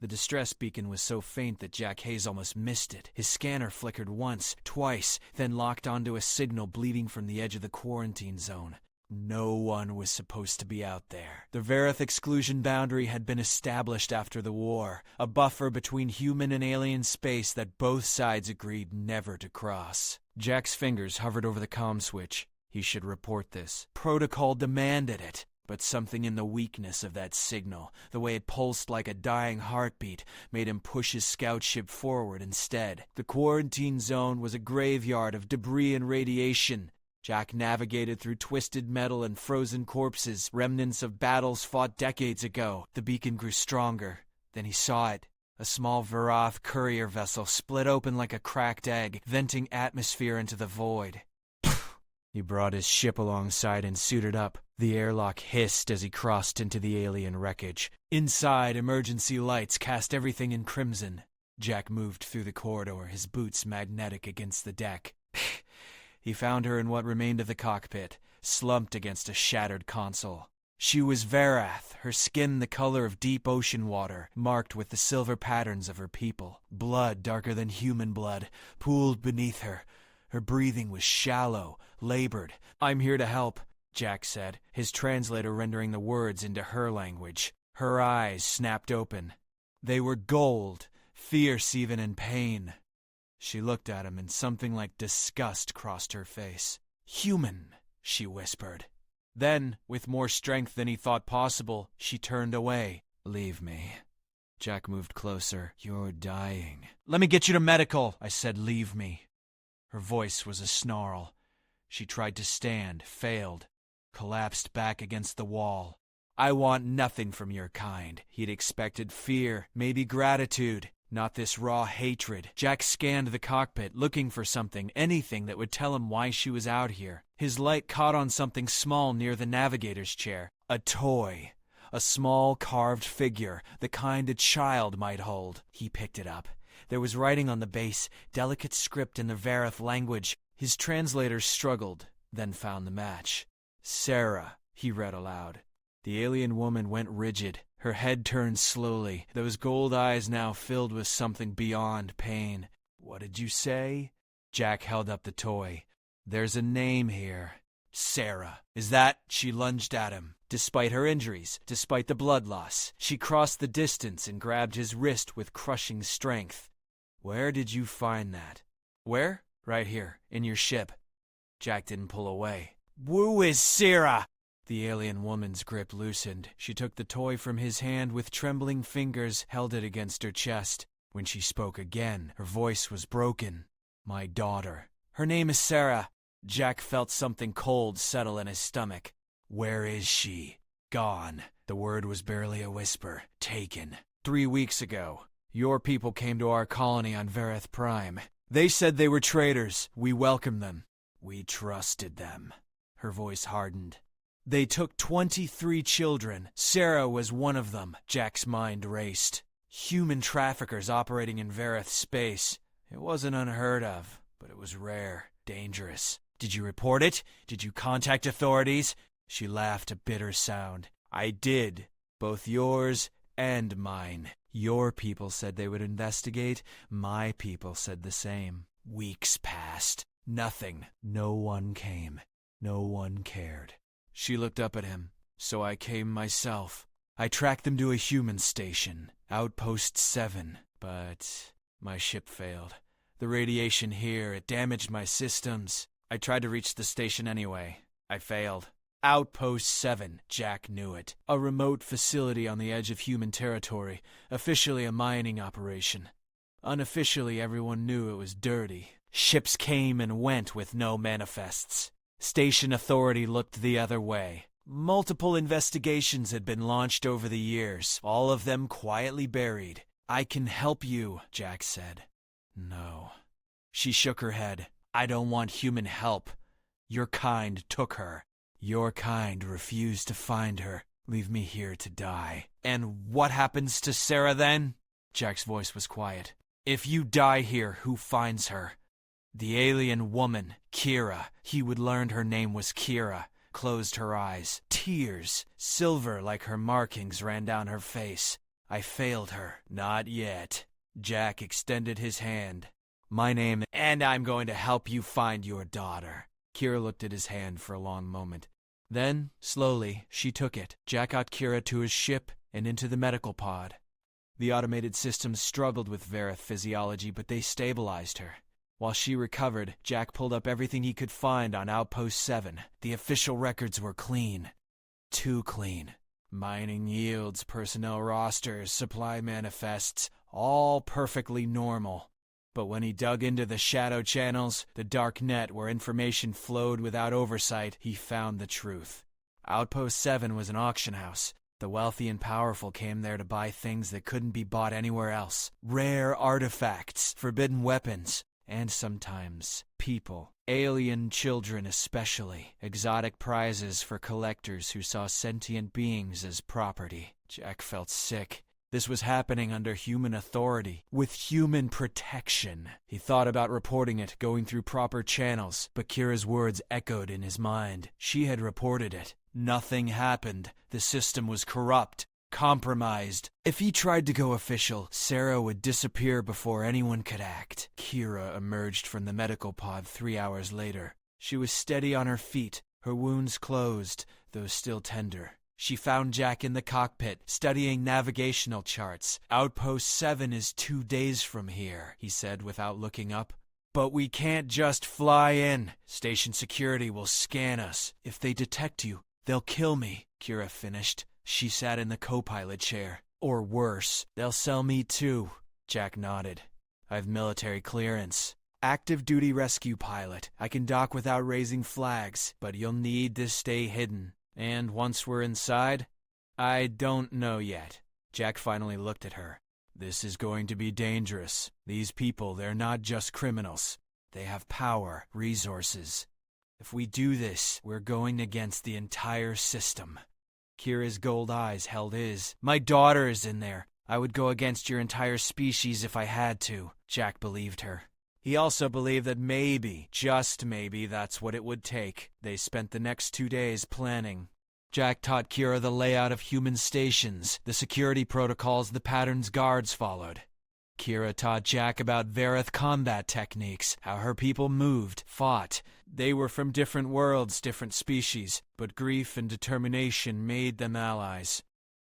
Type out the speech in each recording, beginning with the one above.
The distress beacon was so faint that Jack Hayes almost missed it. His scanner flickered once, twice, then locked onto a signal bleeding from the edge of the quarantine zone. No one was supposed to be out there. The Verith exclusion boundary had been established after the war, a buffer between human and alien space that both sides agreed never to cross. Jack's fingers hovered over the comm switch. He should report this. Protocol demanded it. But something in the weakness of that signal, the way it pulsed like a dying heartbeat, made him push his scout ship forward instead. The quarantine zone was a graveyard of debris and radiation. Jack navigated through twisted metal and frozen corpses, remnants of battles fought decades ago. The beacon grew stronger. Then he saw it. A small Varath courier vessel split open like a cracked egg, venting atmosphere into the void. He brought his ship alongside and suited up. The airlock hissed as he crossed into the alien wreckage. Inside, emergency lights cast everything in crimson. Jack moved through the corridor, his boots magnetic against the deck. He found her in what remained of the cockpit, slumped against a shattered console. She was Varath, her skin the color of deep ocean water, marked with the silver patterns of her people. Blood darker than human blood pooled beneath her. Her breathing was shallow, labored. "I'm here to help," Jack said, his translator rendering the words into her language. Her eyes snapped open. They were gold, fierce even in pain. She looked at him and something like disgust crossed her face. "Human," she whispered. Then, with more strength than he thought possible, she turned away. "Leave me." Jack moved closer. "You're dying." "Let me get you to medical," I said. "Leave me." Her voice was a snarl. She tried to stand, failed, collapsed back against the wall. "I want nothing from your kind." He'd expected fear, maybe gratitude, not this raw hatred. Jack scanned the cockpit, looking for something, anything that would tell him why she was out here. His light caught on something small near the navigator's chair. A toy. A small carved figure, the kind a child might hold. He picked it up. There was writing on the base, delicate script in the Verith language. His translator struggled, then found the match. "Sera," he read aloud. The alien woman went rigid. Her head turned slowly, those gold eyes now filled with something beyond pain. "What did you say?" Jack held up the toy. "There's a name here. Sera. Is that?" She lunged at him. Despite her injuries, despite the blood loss, she crossed the distance and grabbed his wrist with crushing strength. "Where did you find that?" "Where?" "Right here, in your ship." Jack didn't pull away. "Who is Sera?" The alien woman's grip loosened. She took the toy from his hand with trembling fingers, held it against her chest. When she spoke again, her voice was broken. "My daughter. Her name is Sera." Jack felt something cold settle in his stomach. "Where is she?" "Gone." The word was barely a whisper. "Taken. 3 weeks ago. Your people came to our colony on Verith Prime. They said they were traitors. We welcomed them. We trusted them." Her voice hardened. "They took 23 children. Sera was one of them." Jack's mind raced. Human traffickers operating in Verith space. It wasn't unheard of, but it was rare, dangerous. "Did you report it? Did you contact authorities?" She laughed a bitter sound. "I did. Both yours and mine. Your people said they would investigate. My people said the same. Weeks passed. Nothing. No one came. No one cared." She looked up at him. "So I came myself. I tracked them to a human station, Outpost 7. But my ship failed. The radiation here, it damaged my systems. I tried to reach the station anyway. I failed." Outpost 7, Jack knew it. A remote facility on the edge of human territory, officially a mining operation. Unofficially, everyone knew it was dirty. Ships came and went with no manifests. Station authority looked the other way. Multiple investigations had been launched over the years, all of them quietly buried. "I can help you," Jack said. "No." She shook her head. "I don't want human help. Your kind took her. Your kind refused to find her. Leave me here to die." "And what happens to Sera then?" Jack's voice was quiet. "If you die here, who finds her?" The alien woman, Kira, he would learned her name was Kira, closed her eyes. Tears, silver like her markings, ran down her face. I failed her. Not yet. Jack extended his hand. My name, and I'm going to help you find your daughter. Kira looked at his hand for a long moment. Then, slowly, she took it. Jack got Kira to his ship and into the medical pod. The automated systems struggled with Verith physiology, but they stabilized her. While she recovered, Jack pulled up everything he could find on Outpost 7. The official records were clean. Too clean. Mining yields, personnel rosters, supply manifests, all perfectly normal. But when he dug into the shadow channels, the dark net where information flowed without oversight, he found the truth. Outpost 7 was an auction house. The wealthy and powerful came there to buy things that couldn't be bought anywhere else. Rare artifacts, forbidden weapons, and sometimes people. Alien children especially. Exotic prizes for collectors who saw sentient beings as property. Jack felt sick. This was happening under human authority, with human protection. He thought about reporting it, going through proper channels, but Kira's words echoed in his mind. She had reported it. Nothing happened. The system was corrupt, compromised. If he tried to go official, Sera would disappear before anyone could act. Kira emerged from the medical pod 3 hours later. She was steady on her feet, her wounds closed, though still tender. She found Jack in the cockpit, studying navigational charts. Outpost 7 is 2 days from here, he said without looking up. But we can't just fly in. Station security will scan us. If they detect you, they'll kill me, Kira finished. She sat in the co-pilot chair. Or worse, they'll sell me too. Jack nodded. I've military clearance. Active duty rescue pilot. I can dock without raising flags, but you'll need to stay hidden. And once we're inside, I don't know yet. Jack finally looked at her. This is going to be dangerous. These people, they're not just criminals. They have power, resources. If we do this, we're going against the entire system. Kira's gold eyes held his. My daughter is in there. I would go against your entire species if I had to. Jack believed her. He also believed that maybe, just maybe, that's what it would take. They spent the next 2 days planning. Jack taught Kira the layout of human stations, the security protocols the pattern's guards followed. Kira taught Jack about Verith combat techniques, how her people moved, fought. They were from different worlds, different species, but grief and determination made them allies.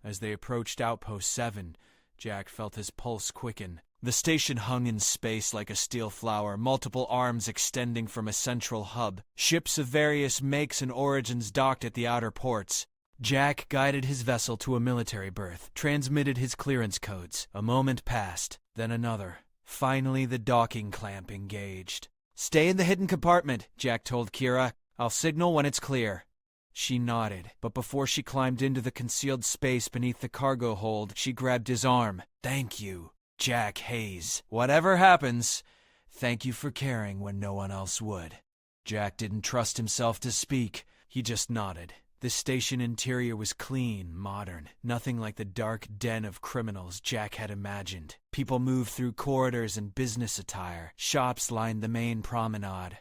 As they approached Outpost 7, Jack felt his pulse quicken. The station hung in space like a steel flower, multiple arms extending from a central hub. Ships of various makes and origins docked at the outer ports. Jack guided his vessel to a military berth, transmitted his clearance codes. A moment passed, then another. Finally, the docking clamp engaged. Stay in the hidden compartment, Jack told Kira. I'll signal when it's clear. She nodded, but before she climbed into the concealed space beneath the cargo hold, she grabbed his arm. Thank you. Jack Hayes. Whatever happens, thank you for caring when no one else would. Jack didn't trust himself to speak. He just nodded. The station interior was clean, modern, nothing like the dark den of criminals Jack had imagined. People moved through corridors in business attire. Shops lined the main promenade.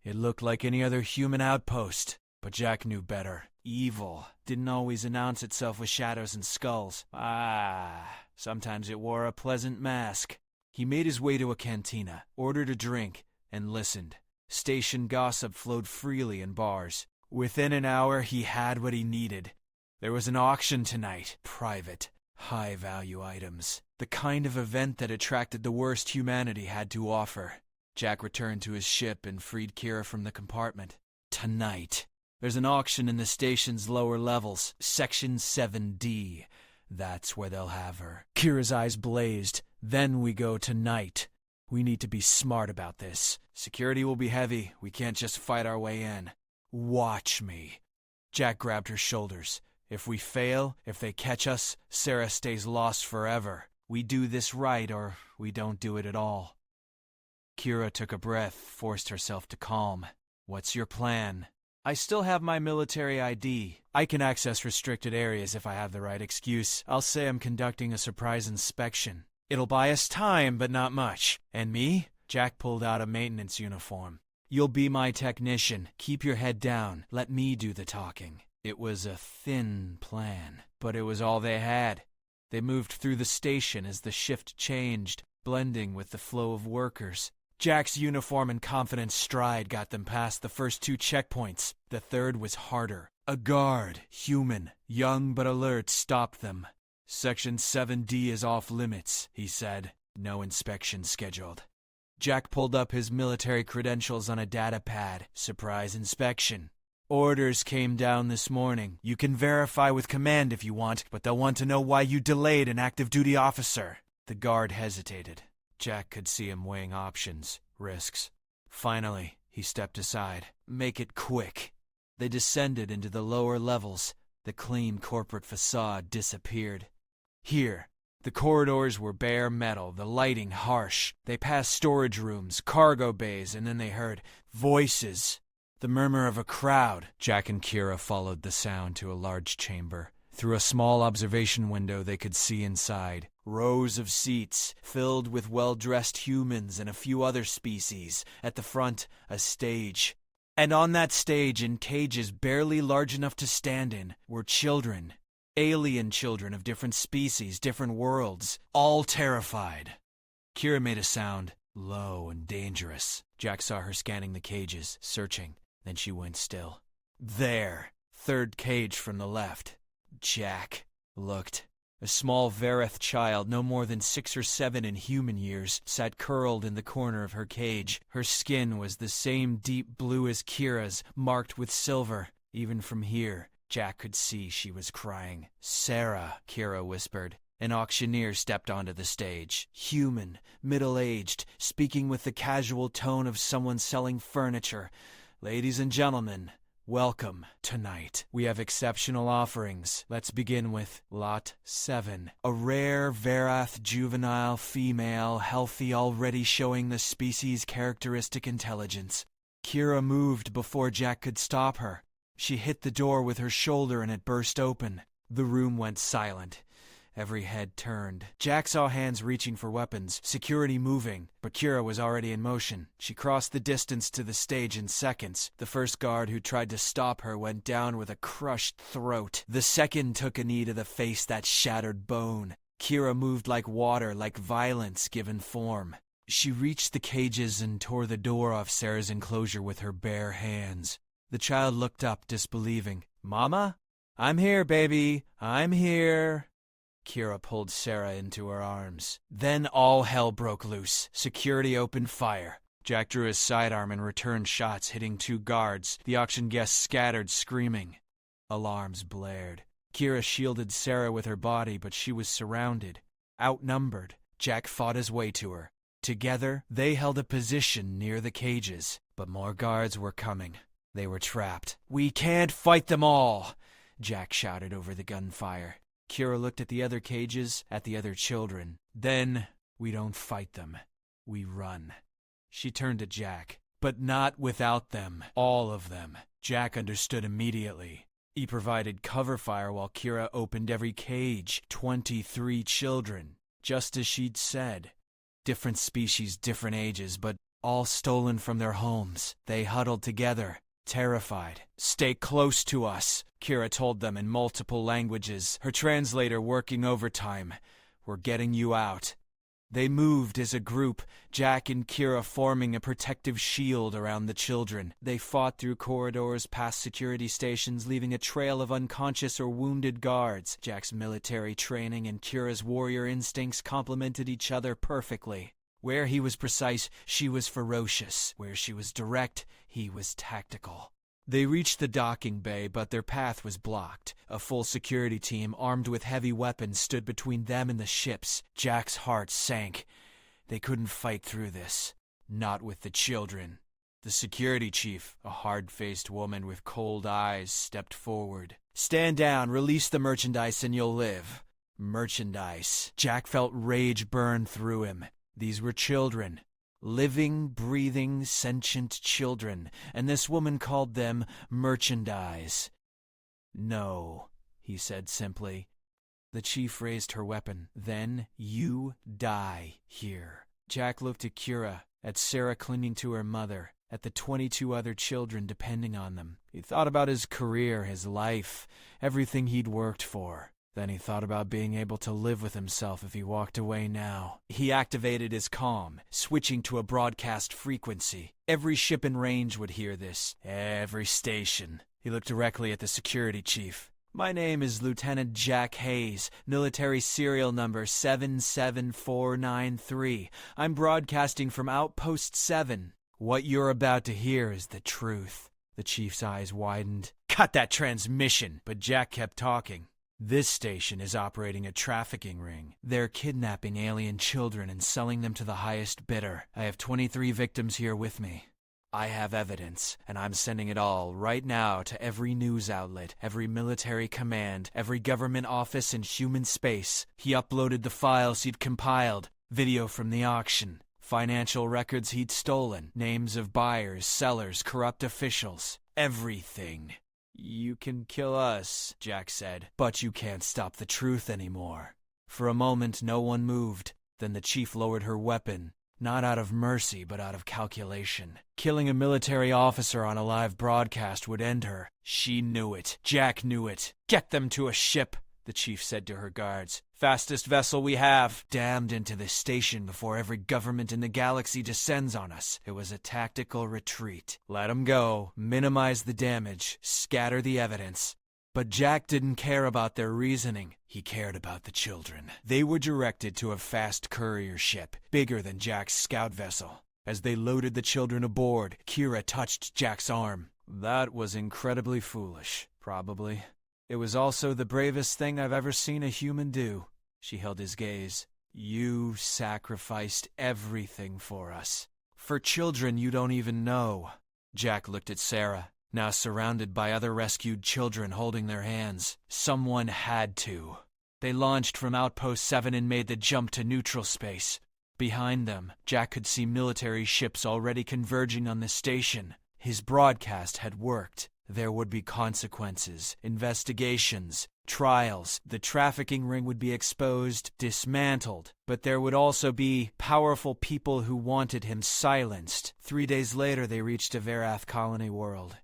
It looked like any other human outpost, but Jack knew better. Evil didn't always announce itself with shadows and skulls. Sometimes it wore a pleasant mask. He made his way to a cantina, ordered a drink, and listened. Station gossip flowed freely in bars. Within an hour, he had what he needed. There was an auction tonight. Private, high-value items. The kind of event that attracted the worst humanity had to offer. Jack returned to his ship and freed Kira from the compartment. Tonight. There's an auction in the station's lower levels, Section 7D. That's where they'll have her. Kira's eyes blazed. Then we go tonight. We need to be smart about this. Security will be heavy. We can't just fight our way in. Watch me. Jack grabbed her shoulders. If we fail, if they catch us, Sera stays lost forever. We do this right or we don't do it at all. Kira took a breath, forced herself to calm. What's your plan? I still have my military ID. I can access restricted areas if I have the right excuse. I'll say I'm conducting a surprise inspection. It'll buy us time, but not much. And me? Jack pulled out a maintenance uniform. You'll be my technician. Keep your head down. Let me do the talking. It was a thin plan, but it was all they had. They moved through the station as the shift changed, blending with the flow of workers. Jack's uniform and confident stride got them past the first 2 checkpoints. The third was harder. A guard, human, young but alert, stopped them. "Section 7D is off limits," he said. "No inspection scheduled." Jack pulled up his military credentials on a data pad. Surprise inspection. "Orders came down this morning. You can verify with command if you want, but they'll want to know why you delayed an active duty officer." The guard hesitated. Jack could see him weighing options, risks. Finally, he stepped aside. "Make it quick." They descended into the lower levels. The clean corporate facade disappeared. Here, the corridors were bare metal, the lighting harsh. They passed storage rooms, cargo bays, and then they heard voices. The murmur of a crowd. Jack and Kira followed the sound to a large chamber. Through a small observation window they could see inside. Rows of seats, filled with well-dressed humans and a few other species. At the front, a stage. And on that stage, in cages barely large enough to stand in, were children. Alien children of different species, different worlds, all terrified. Kira made a sound, low and dangerous. Jack saw her scanning the cages, searching. Then she went still. There, third cage from the left. Jack looked. A small Vareth child, no more than 6 or 7 in human years, sat curled in the corner of her cage. Her skin was the same deep blue as Kira's, marked with silver. Even from here, Jack could see she was crying. "Sera," Kira whispered. An auctioneer stepped onto the stage. Human, middle-aged, speaking with the casual tone of someone selling furniture. "Ladies and gentlemen, welcome tonight. We have exceptional offerings. Let's begin with Lot 7. A rare Varath juvenile female, healthy, already showing the species' characteristic intelligence." Kira moved before Jack could stop her. She hit the door with her shoulder and it burst open. The room went silent. Every head turned. Jack saw hands reaching for weapons, security moving, but Kira was already in motion. She crossed the distance to the stage in seconds. The first guard who tried to stop her went down with a crushed throat. The second took a knee to the face that shattered bone. Kira moved like water, like violence given form. She reached the cages and tore the door off Sera's enclosure with her bare hands. The child looked up, disbelieving. "Mama? I'm here, baby. I'm here." Kira pulled Sera into her arms. Then all hell broke loose. Security opened fire. Jack drew his sidearm and returned shots, hitting 2 guards. The auction guests scattered, screaming. Alarms blared. Kira shielded Sera with her body, but she was surrounded. Outnumbered, Jack fought his way to her. Together, they held a position near the cages, but more guards were coming. They were trapped. "We can't fight them all," Jack shouted over the gunfire. Kira looked at the other cages, at the other children. "Then, we don't fight them. We run." She turned to Jack. "But not without them. All of them." Jack understood immediately. He provided cover fire while Kira opened every cage. 23 children. Just as she'd said. Different species, different ages, but all stolen from their homes. They huddled together, terrified. "Stay close to us," Kira told them in multiple languages, her translator working overtime. "We're getting you out." They moved as a group, Jack and Kira forming a protective shield around the children. They fought through corridors, past security stations, leaving a trail of unconscious or wounded guards. Jack's military training and Kira's warrior instincts complemented each other perfectly. Where he was precise, she was ferocious. Where she was direct, he was tactical. They reached the docking bay, but their path was blocked. A full security team, armed with heavy weapons, stood between them and the ships. Jack's heart sank. They couldn't fight through this. Not with the children. The security chief, a hard-faced woman with cold eyes, stepped forward. "Stand down, release the merchandise, and you'll live." Merchandise. Jack felt rage burn through him. These were children. Living, breathing, sentient children, and this woman called them merchandise. "No," he said simply. The chief raised her weapon. "Then you die here." Jack looked at Kira, at Sera clinging to her mother, at the 22 other children depending on them. He thought about his career, his life, everything he'd worked for. Then he thought about being able to live with himself if he walked away now. He activated his comm, switching to a broadcast frequency. Every ship in range would hear this. Every station. He looked directly at the security chief. My name is Lieutenant Jack Hayes, military serial number 77493. I'm broadcasting from Outpost 7. What you're about to hear is the truth. The chief's eyes widened. Cut that transmission! But Jack kept talking. This station is operating a trafficking ring. They're kidnapping alien children and selling them to the highest bidder. I have 23 victims here with me. I have evidence, and I'm sending it all right now to every news outlet, every military command, every government office in human space. He uploaded the files he'd compiled, video from the auction, financial records he'd stolen, names of buyers, sellers, corrupt officials, everything. You can kill us, Jack said, but you can't stop the truth anymore. For a moment, no one moved. Then the chief lowered her weapon. Not out of mercy, but out of calculation. Killing a military officer on a live broadcast would end her. She knew it. Jack knew it. Get them to a ship, the chief said to her guards. Fastest vessel we have. Damned into this station before every government in the galaxy descends on us. It was a tactical retreat. Let them go. Minimize the damage. Scatter the evidence. But Jack didn't care about their reasoning. He cared about the children. They were directed to a fast courier ship, bigger than Jack's scout vessel. As they loaded the children aboard, Kira touched Jack's arm. That was incredibly foolish, probably. It was also the bravest thing I've ever seen a human do. She held his gaze. You sacrificed everything for us. For children you don't even know. Jack looked at Sera, now surrounded by other rescued children holding their hands. Someone had to. They launched from Outpost 7 and made the jump to neutral space. Behind them, Jack could see military ships already converging on the station. His broadcast had worked. There would be consequences, investigations, trials. The trafficking ring would be exposed, dismantled. But there would also be powerful people who wanted him silenced. 3 days later, they reached a Verath colony world.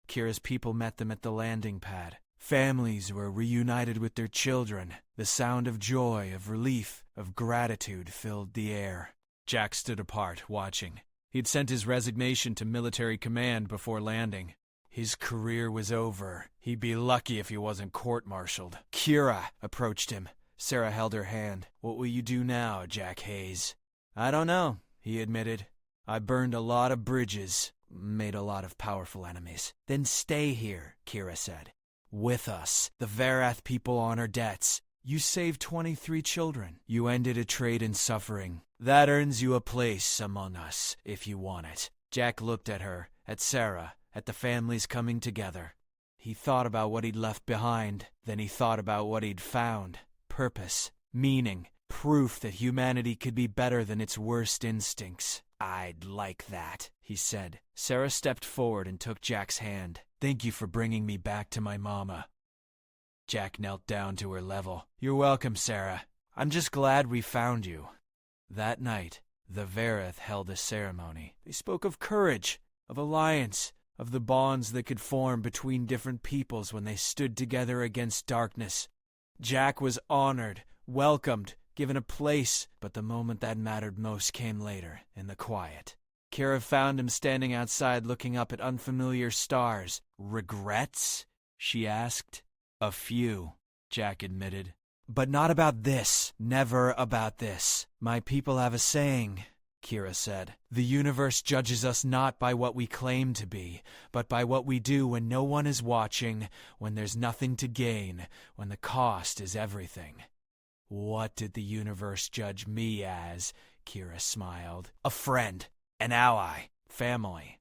Kira's people met them at the landing pad. Families were reunited with their children. The sound of joy, of relief, of gratitude filled the air. Jack stood apart, watching. He'd sent his resignation to military command before landing. His career was over. He'd be lucky if he wasn't court-martialed. Kira approached him. Sera held her hand. What will you do now, Jack Hayes? I don't know, he admitted. I burned a lot of bridges, made a lot of powerful enemies. Then stay here, Kira said. With us. The Verath people honor debts. You saved 23 children. You ended a trade in suffering. That earns you a place among us, if you want it. Jack looked at her, at Sera, at the families coming together. He thought about what he'd left behind. Then he thought about what he'd found. Purpose, meaning, proof that humanity could be better than its worst instincts. I'd like that, he said. Sera stepped forward and took Jack's hand. Thank you for bringing me back to my mama. Jack knelt down to her level. You're welcome, Sera. I'm just glad we found you. That night, the Verath held a ceremony. They spoke of courage, of alliance, of the bonds that could form between different peoples when they stood together against darkness. Jack was honored, welcomed, given a place, but the moment that mattered most came later, in the quiet. Kira found him standing outside looking up at unfamiliar stars. Regrets? She asked. A few, Jack admitted. But not about this. Never about this. My people have a saying, Kira said. The universe judges us not by what we claim to be, but by what we do when no one is watching, when there's nothing to gain, when the cost is everything. What did the universe judge me as? Kira smiled. A friend, an ally, family.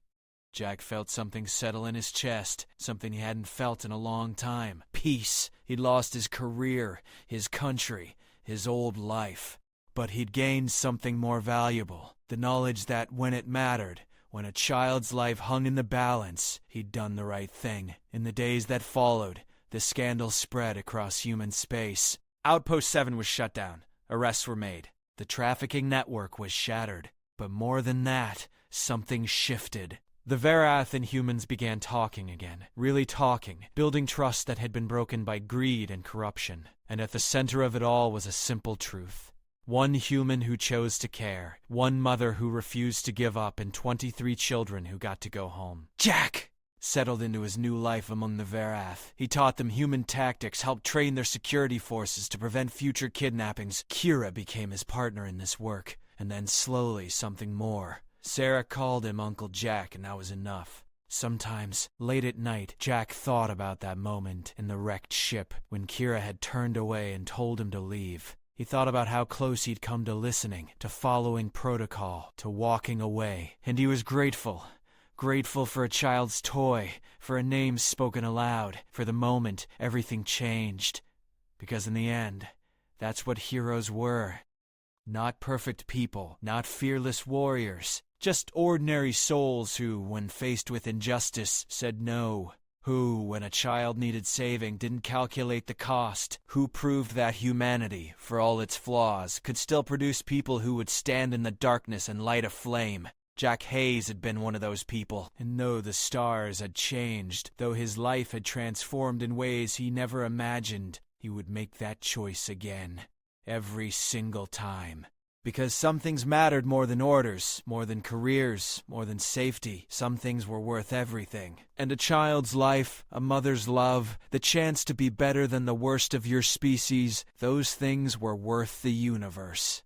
Jack felt something settle in his chest, something he hadn't felt in a long time. Peace. He'd lost his career, his country, his old life. But he'd gained something more valuable, the knowledge that when it mattered, when a child's life hung in the balance, he'd done the right thing. In the days that followed, the scandal spread across human space. Outpost 7 was shut down. Arrests were made. The trafficking network was shattered. But more than that, something shifted. The Varath and humans began talking again, really talking, building trust that had been broken by greed and corruption. And at the center of it all was a simple truth. One human who chose to care, one mother who refused to give up, and 23 children who got to go home. Jack settled into his new life among the Varath. He taught them human tactics, helped train their security forces to prevent future kidnappings. Kira became his partner in this work, and then slowly something more. Sera called him Uncle Jack, and that was enough. Sometimes, late at night, Jack thought about that moment in the wrecked ship when Kira had turned away and told him to leave. He thought about how close he'd come to listening, to following protocol, to walking away. And he was grateful. Grateful for a child's toy, for a name spoken aloud, for the moment everything changed. Because in the end, that's what heroes were. Not perfect people, not fearless warriors, just ordinary souls who, when faced with injustice, said no. Who, when a child needed saving, didn't calculate the cost. Who proved that humanity, for all its flaws, could still produce people who would stand in the darkness and light a flame. Jack Hayes had been one of those people, and though the stars had changed, though his life had transformed in ways he never imagined, he would make that choice again. Every single time. Because some things mattered more than orders, more than careers, more than safety. Some things were worth everything. And a child's life, a mother's love, the chance to be better than the worst of your species, those things were worth the universe.